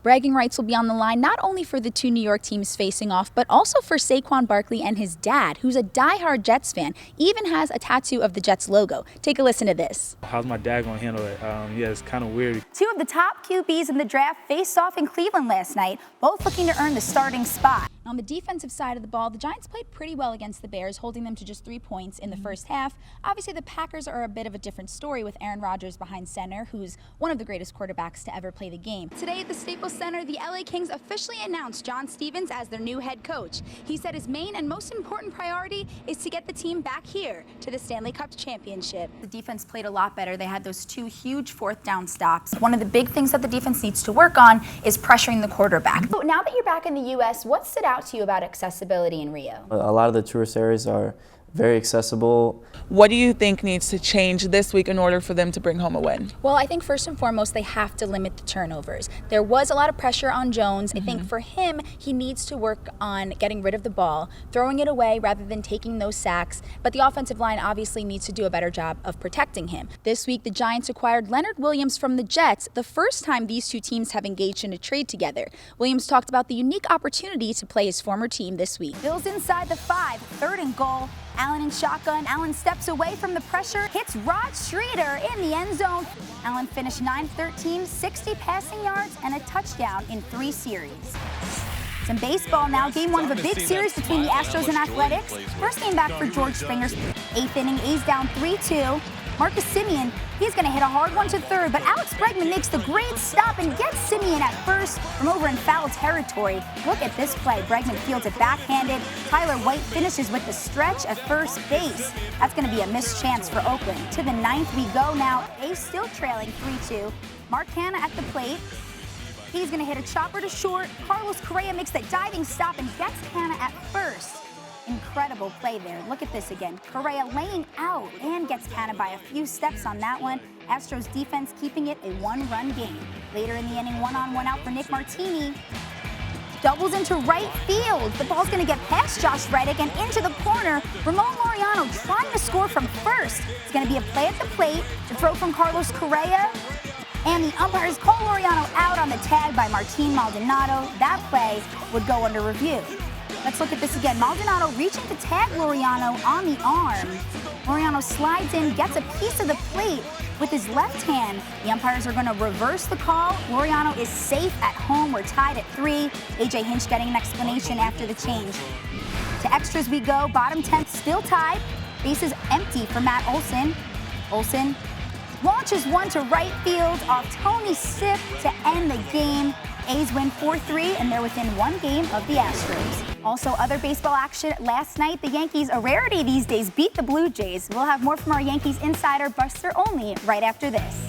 Bragging rights will be on the line not only for the two New York teams facing off, but also for Saquon Barkley and his dad, who's a diehard Jets fan, even has a tattoo of the Jets logo. Take a listen to this. How's my dad going to handle it? Yeah, it's kind of weird. Two of the top QBs in the draft faced off in Cleveland last night, both looking to earn the starting spot. On the defensive side of the ball, the Giants played pretty well against the Bears, holding them to just 3 points in the first half. Obviously, the Packers are a bit of a different story with Aaron Rodgers behind center, who's one of the greatest quarterbacks to ever play the game. Today at the Staples Center, the LA Kings officially announced John Stevens as their new head coach. He said his main and most important priority is to get the team back here to the Stanley Cup championship. The defense played a lot better. They had those 2 huge 4th down stops. One of the big things that the defense needs to work on is pressuring the quarterback. So now that you're back in the U.S., what stood out to you about accessibility in Rio? A lot of the tourist areas are very accessible. What do you think needs to change this week in order for them to bring home a win? Well, I think first and foremost, they have to limit the turnovers. There was a lot of pressure on Jones. I think for him, he needs to work on getting rid of the ball, throwing it away rather than taking those sacks. But the offensive line obviously needs to do a better job of protecting him. This week, the Giants acquired Leonard Williams from the Jets, the first time these two teams have engaged in a trade together. Williams talked about the unique opportunity to play his former team this week. Bills inside the 5, 3rd and goal. Allen in shotgun. Allen steps away from the pressure, hits Rod Streeter in the end zone. Allen finished 9-13, 60 passing yards, and a touchdown in 3 series. Some baseball now. Game 1 of a big series between the Astros and Athletics. First game back for George Springer's 8th inning. A's down 3-2. Marcus Semien, he's going to hit a hard one to 3rd, but Alex Bregman makes the great stop and gets Semien at first from over in foul territory. Look at this play. Bregman fields it backhanded. Tyler White finishes with the stretch at first base. That's going to be a missed chance for Oakland. To the 9th we go now. A's still trailing 3-2. Mark Hanna at the plate. He's going to hit a chopper to short. Carlos Correa makes that diving stop and gets Hanna at first. Incredible play there. Look at this again. Correa laying out and gets Canna by a few steps on that one. Astros defense keeping it a 1-run game. Later in the inning, one-on-one out for Nick Martini. Doubles into right field. The ball's going to get past Josh Reddick and into the corner. Ramon Laureano trying to score from first. It's going to be a play at the plate. The throw from Carlos Correa. And the umpires call Laureano out on the tag by Martin Maldonado. That play would go under review. Let's look at this again. Maldonado reaching to tag Laureano on the arm. Laureano slides in, gets a piece of the plate with his left hand. The umpires are going to reverse the call. Laureano is safe at home. We're tied at 3. A.J. Hinch getting an explanation after the change. To extras we go. Bottom 10th still tied. Bases empty for Matt Olson. Olson launches one to right field off Tony Sipp to end the game. A's win 4-3, and they're within 1 game of the Astros. Also, other baseball action last night. The Yankees, a rarity these days, beat the Blue Jays. We'll have more from our Yankees insider, Buster Olney, right after this.